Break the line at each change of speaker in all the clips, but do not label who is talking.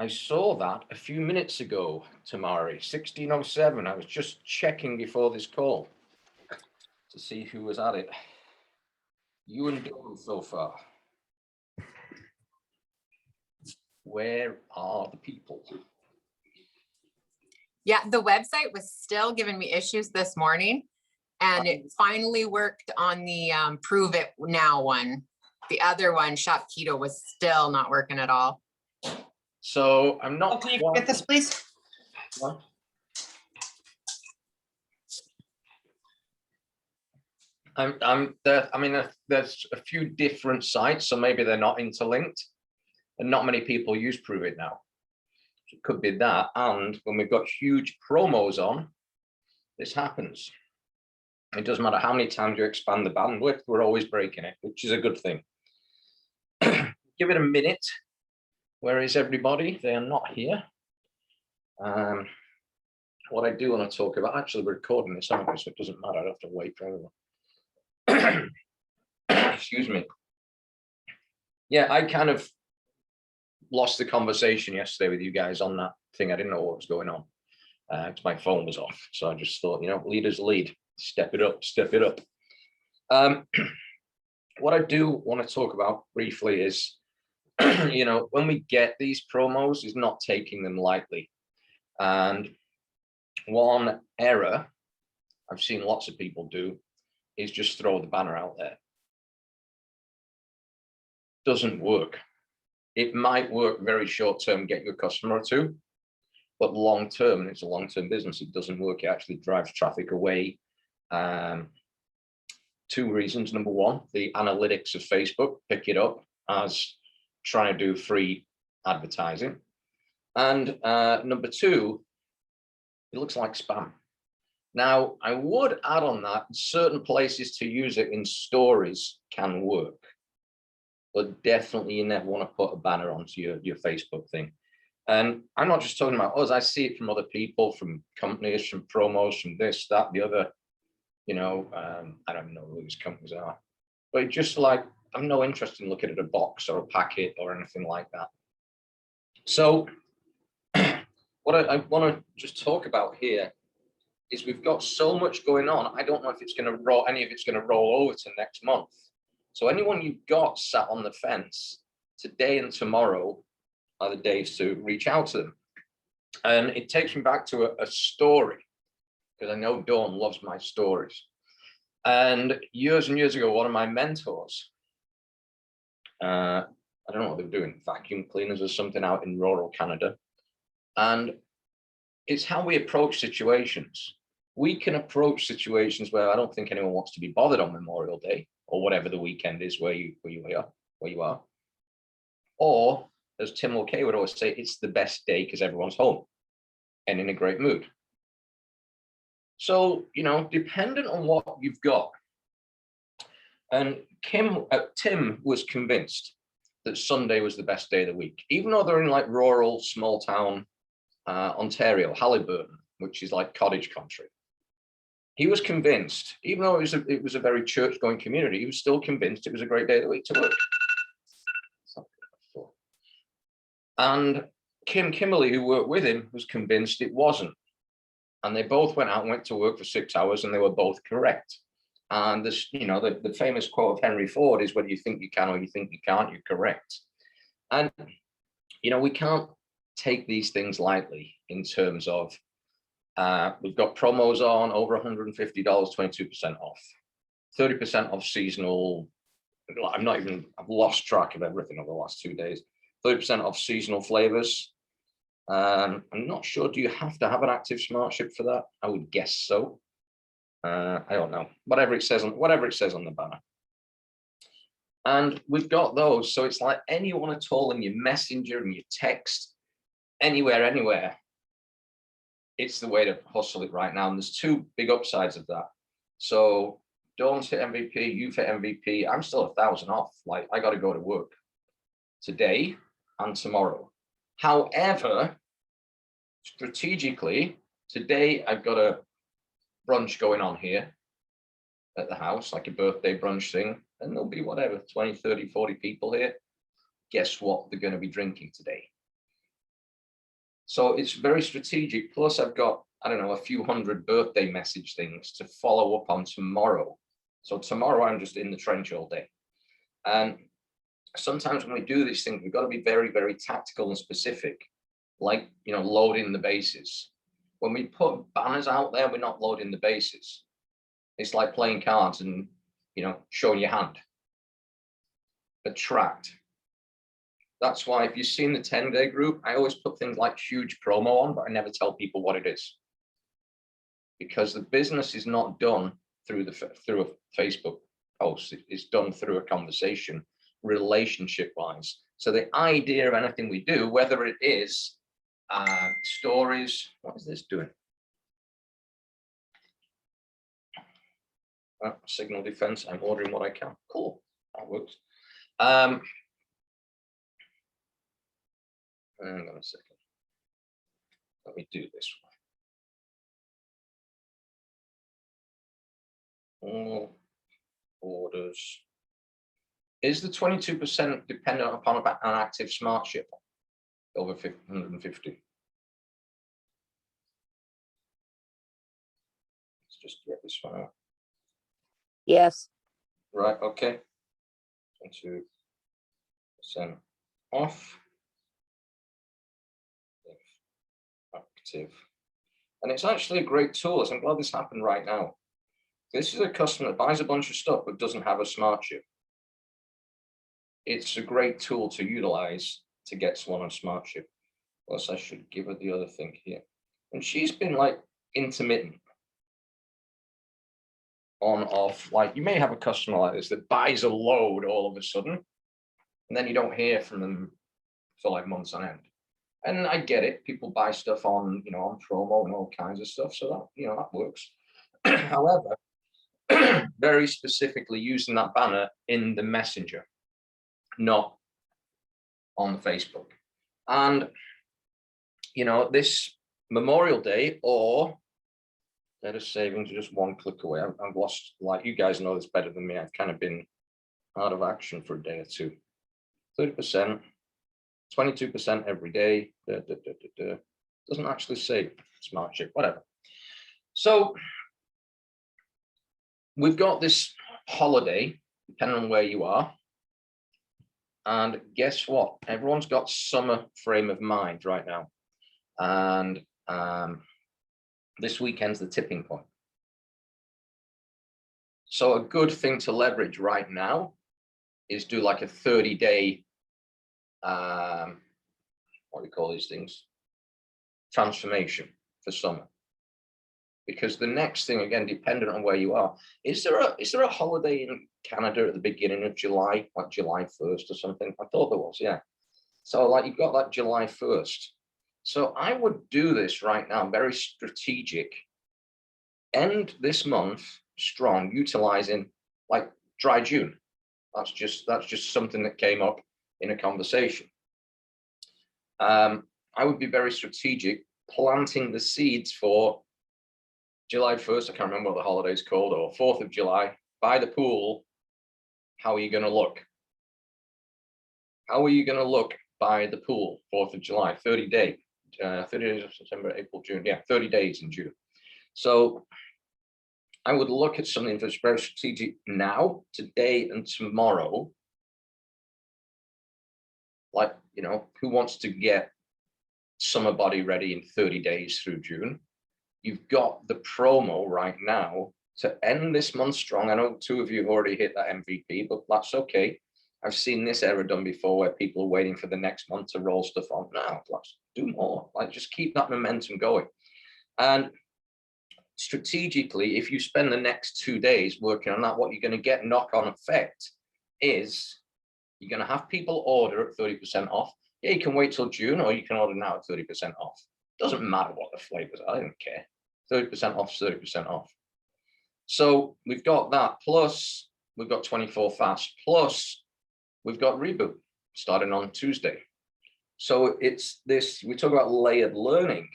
I saw that a few minutes ago, Tamari, 1607. I was just checking before this call to see who was at it. You and Dawn so far. Where are the people?
Yeah, the website was still giving me issues this morning, and it finally worked on the Prove It Now one. The other one, Shop Keto, was still not working at all.
So I'm not.
Oh, can you get this, please?
What? I'm there. I mean, there's a few different sites, so maybe they're not interlinked, and not many people use Prove It Now. So it could be that. And when we've got huge promos on, this happens. It doesn't matter how many times you expand the bandwidth, we're always breaking it, which is a good thing. Give it a minute. Where is everybody? They are not here. What I do want to talk about, actually, we're recording this, aren't we? So it doesn't matter. I don't have to wait for anyone. Excuse me. Yeah, I kind of lost the conversation yesterday with you guys on that thing. I didn't know what was going on. My phone was off. So I just thought, leaders lead. Step it up, step it up. What I do want to talk about briefly is, when we get these promos, is not taking them lightly. And one error I've seen lots of people do is just throw the banner out there. Doesn't work. It might work very short term, get you a customer or two, but long term, and it's a long-term business, it doesn't work. It actually drives traffic away. Two reasons. Number one, the analytics of Facebook pick it up as trying to do free advertising. And number two, it looks like spam. Now, I would add on that, certain places to use it in stories can work, but definitely you never want to put a banner onto your Facebook thing. And I'm not just talking about us, I see it from other people, from companies, from promos, from this, that, the other. I don't know who these companies are, but it's just like, I'm no interest in looking at a box or a packet or anything like that. So what I want to just talk about here is we've got so much going on. I don't know if it's going to roll, any of it's going to roll over to next month. So anyone you've got sat on the fence, today and tomorrow are the days to reach out to them. And it takes me back to a story, because I know Dawn loves my stories. And years ago, one of my mentors, I don't know what they were doing, vacuum cleaners or something out in rural Canada. And it's how we approach situations. We can approach situations where I don't think anyone wants to be bothered on Memorial Day or whatever the weekend is where you are. Or, as Tim Mulcahy would always say, it's the best day because everyone's home and in a great mood. So, dependent on what you've got. And Tim was convinced that Sunday was the best day of the week, even though they're in like rural, small town Ontario, Haliburton, which is like cottage country. He was convinced, even though it was a very church-going community, he was still convinced it was a great day of the week to work. And Kim Kimberly, who worked with him, was convinced it wasn't. And they both went out and went to work for 6 hours, and they were both correct. And this, the famous quote of Henry Ford is, whether you think you can or you think you can't, you're correct. And, we can't take these things lightly in terms of, we've got promos on over $150, 22% off, 30% off seasonal. I've lost track of everything over the last 2 days. 30% off seasonal flavors. I'm not sure, do you have to have an active smart ship for that? I would guess so. I don't know, whatever it says on the banner. And we've got those. So it's like anyone at all in your messenger and your text, anywhere, it's the way to hustle it right now. And there's two big upsides of that. So Dawn's hit MVP, you've hit MVP. I'm still 1,000 off. Like, I got to go to work today and tomorrow. However, strategically, today I've got a brunch going on here at the house, like a birthday brunch thing, and there'll be whatever, 20, 30, 40 people here. Guess what they're going to be drinking today? So it's very strategic. Plus I've got, I don't know, a few hundred birthday message things to follow up on tomorrow. So tomorrow I'm just in the trench all day. And sometimes when we do these things, we've got to be very, very tactical and specific, like, you know, loading the bases. When we put banners out there, we're not loading the bases. It's like playing cards and, you know, showing your hand. Attract. That's why if you've seen the 10-day group, I always put things like huge promo on, but I never tell people what it is. Because the business is not done through a Facebook post. It's done through a conversation, relationship-wise. So the idea of anything we do, whether it is stories, what is this doing? Signal defense, I'm ordering what I can. Cool, that works. Hang on a second. Let me do this one. All orders. Is the 22% dependent upon an active smart ship over 150? Let's just get this one out.
Yes.
Right, okay. 22% off. Active. And it's actually a great tool. I'm glad this happened right now. This is a customer that buys a bunch of stuff but doesn't have a smart chip. It's a great tool to utilize to get someone on a smart chip. Plus, I should give her the other thing here. And she's been like intermittent. On, off. Like you may have a customer like this that buys a load all of a sudden, and then you don't hear from them for like months on end. And I get it. People buy stuff on, you know, on promo and all kinds of stuff. So that, you know, that works. However, very specifically using that banner in the messenger, not on Facebook. And, you know, this Memorial Day or better savings are just one click away. I've lost, like you guys know this better than me. I've kind of been out of action for a day or two. 30%. 22% every day. Doesn't actually say smart chip, whatever. So we've got this holiday, depending on where you are. And guess what? Everyone's got summer frame of mind right now. And this weekend's the tipping point. So a good thing to leverage right now is do like a 30-day what do we call these things? Transformation for summer. Because the next thing, again, dependent on where you are, is there a holiday in Canada at the beginning of July, like July 1st or something? I thought there was, yeah. So like you've got that July 1st. So I would do this right now, very strategic. End this month strong, utilizing like dry June. That's just something that came up in a conversation. I would be very strategic, planting the seeds for July 1st. I can't remember what the holiday's called, or 4th of July, by the pool. How are you going to look? How are you going to look by the pool, 4th of July, 30 days of September, April, June. Yeah, 30 days in June. So I would look at something that's very strategic now, today and tomorrow. Like, you know, who wants to get summer body ready in 30 days through June? You've got the promo right now to end this month strong. I know 2 of you have already hit that MVP, but that's okay. I've seen this error done before where people are waiting for the next month to roll stuff on. Now, let's do more. Like, just keep that momentum going. And strategically, if you spend the next 2 days working on that, what you're going to get knock-on effect is you're going to have people order at 30% off. Yeah, you can wait till June, or you can order now at 30% off. Doesn't matter what the flavors are. I don't care. 30% off, 30% off. So we've got that. Plus, we've got 24 Fast. Plus, we've got Reboot starting on Tuesday. So it's this, we talk about layered learning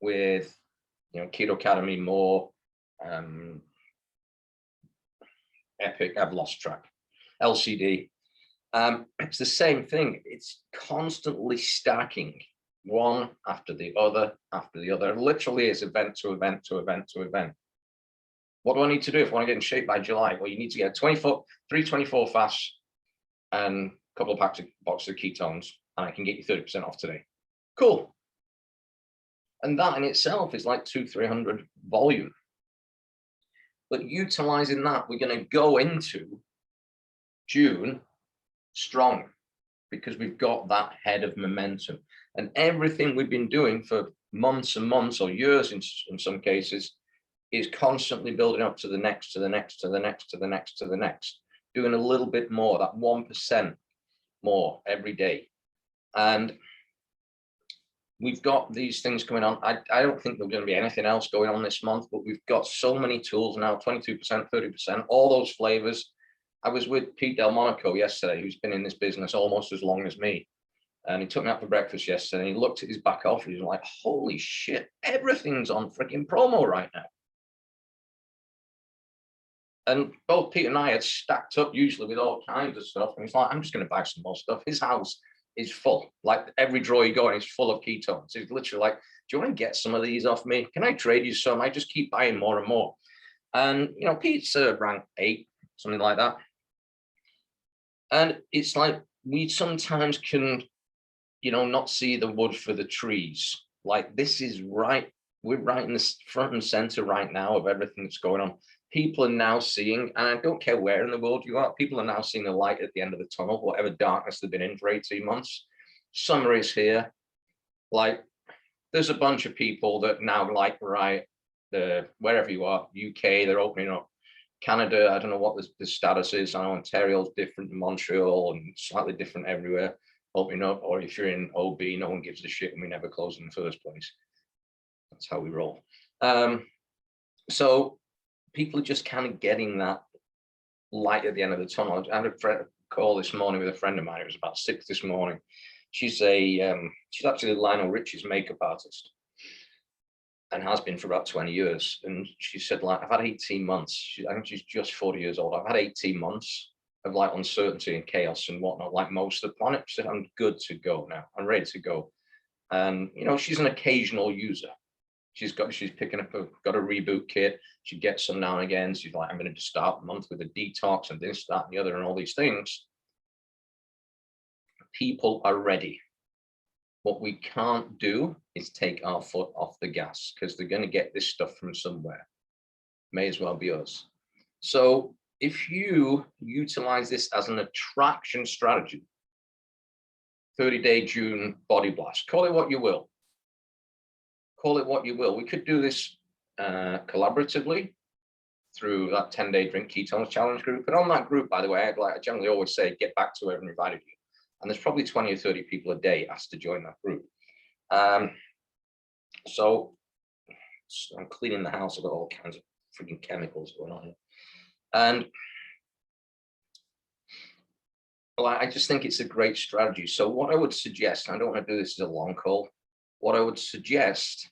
with, you know, Keto Academy, more Epic, I've lost track, LCD. It's the same thing. It's constantly stacking one after the other, after the other. It literally is event to event to event to event. What do I need to do if I want to get in shape by July? Well, you need to get 3 24 fasts and a couple of boxes of ketones, and I can get you 30% off today. Cool. And that in itself is like 200-300 volume. But utilizing that, we're going to go into June strong because we've got that head of momentum. And everything we've been doing for months and months or years in some cases is constantly building up to the next, to the next, to the next, to the next, to the next, doing a little bit more, that 1% more every day. And we've got these things coming on. I don't think there's going to be anything else going on this month, but we've got so many tools now, 22%, 30%, all those flavors. I was with Pete Delmonico yesterday, who's been in this business almost as long as me. And he took me out for breakfast yesterday and he looked at his back office and he was like, holy shit, everything's on freaking promo right now. And both Pete and I had stacked up usually with all kinds of stuff. And he's like, I'm just going to buy some more stuff. His house is full. Like every drawer you go in is full of ketones. He's literally like, do you want to get some of these off me? Can I trade you some? I just keep buying more and more. And, you know, Pete's rank 8, something like that. And it's like, we sometimes can, you know, not see the wood for the trees. Like this is right. We're right in the front and center right now of everything that's going on. People are now seeing, and I don't care where in the world you are, people are now seeing the light at the end of the tunnel, whatever darkness they've been in for 18 months. Summer is here. Like, there's a bunch of people that now like, right, wherever you are, UK, they're opening up. Canada, I don't know what the status is. I know Ontario's different, Montreal, and slightly different everywhere, opening up. Or if you're in OB, no one gives a shit and we never close in the first place. That's how we roll. So people are just kind of getting that light at the end of the tunnel. I had a call this morning with a friend of mine. It was about 6 this morning. She's actually Lionel Richie's makeup artist and has been for about 20 years. And she said, like, I've had 18 months. I think she's just 40 years old. I've had 18 months of like uncertainty and chaos and whatnot, like most of the planet. She said, I'm good to go now. I'm ready to go. And, you know, she's an occasional user. She's picking up got a reboot kit. She gets some now and again. She's like, I'm going to start the month with a detox and this, that, and the other, and all these things. People are ready. What we can't do is take our foot off the gas because they're going to get this stuff from somewhere. May as well be us. So if you utilize this as an attraction strategy, 30-day June body blast, call it what you will. Call it what you will. We could do this collaboratively through that 10-day drink ketones challenge group. And on that group, by the way, I generally always say, get back to whoever invited you. And there's probably 20 or 30 people a day asked to join that group. So I'm cleaning the house. I've got all kinds of freaking chemicals going on here. And well, I just think it's a great strategy. So what I would suggest, I don't want to do this as a long call. What I would suggest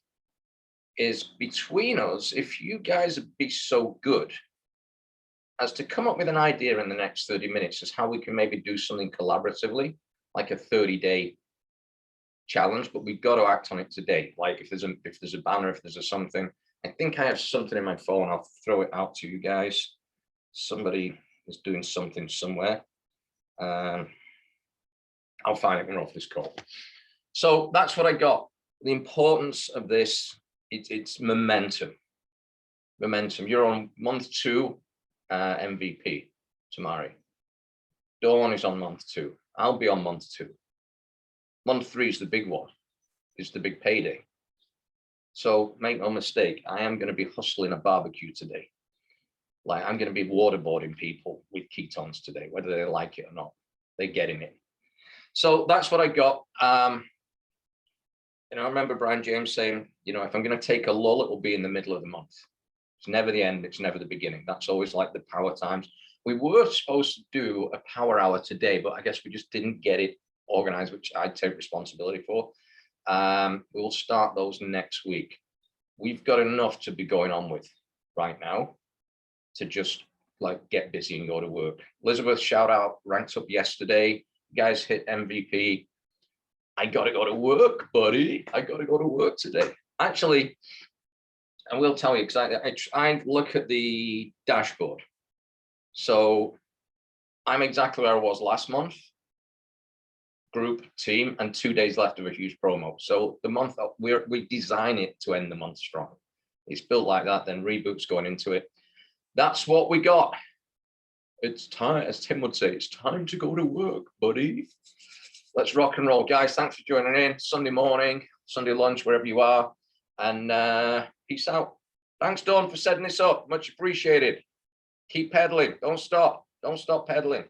is between us, if you guys would be so good as to come up with an idea in the next 30 minutes as how we can maybe do something collaboratively, like a 30-day challenge, but we've got to act on it today. Like if there's a banner, if there's a something, I think I have something in my phone. I'll throw it out to you guys. Somebody is doing something somewhere. I'll find it when we're off this call. So that's what I got. The importance of this, it's momentum. Momentum. You're on month 2 MVP, Tamari. Dawn is on month 2. I'll be on month 2. Month 3 is the big one. It's the big payday. So make no mistake, I am going to be hustling a barbecue today. Like I'm going to be waterboarding people with ketones today, whether they like it or not. They're getting it. So that's what I got. I remember Brian James saying, if I'm going to take a lull, it will be in the middle of the month. It's never the end. It's never the beginning. That's always like the power times. We were supposed to do a power hour today, but I guess we just didn't get it organized, which I take responsibility for. We'll start those next week. We've got enough to be going on with right now to just like get busy and go to work. Elizabeth, shout out, ranked up yesterday. You guys hit MVP. I gotta go to work, buddy. I gotta go to work today. Actually, I will tell you, because I look at the dashboard. So I'm exactly where I was last month. Group, team, and 2 days left of a huge promo. So the month we design it to end the month strong. It's built like that, then reboots going into it. That's what we got. It's time, as Tim would say, it's time to go to work, buddy. Let's rock and roll, guys. Thanks for joining in. Sunday morning, Sunday lunch, wherever you are. And peace out. Thanks, Dawn, for setting this up. Much appreciated. Keep pedaling. Don't stop. Don't stop pedaling.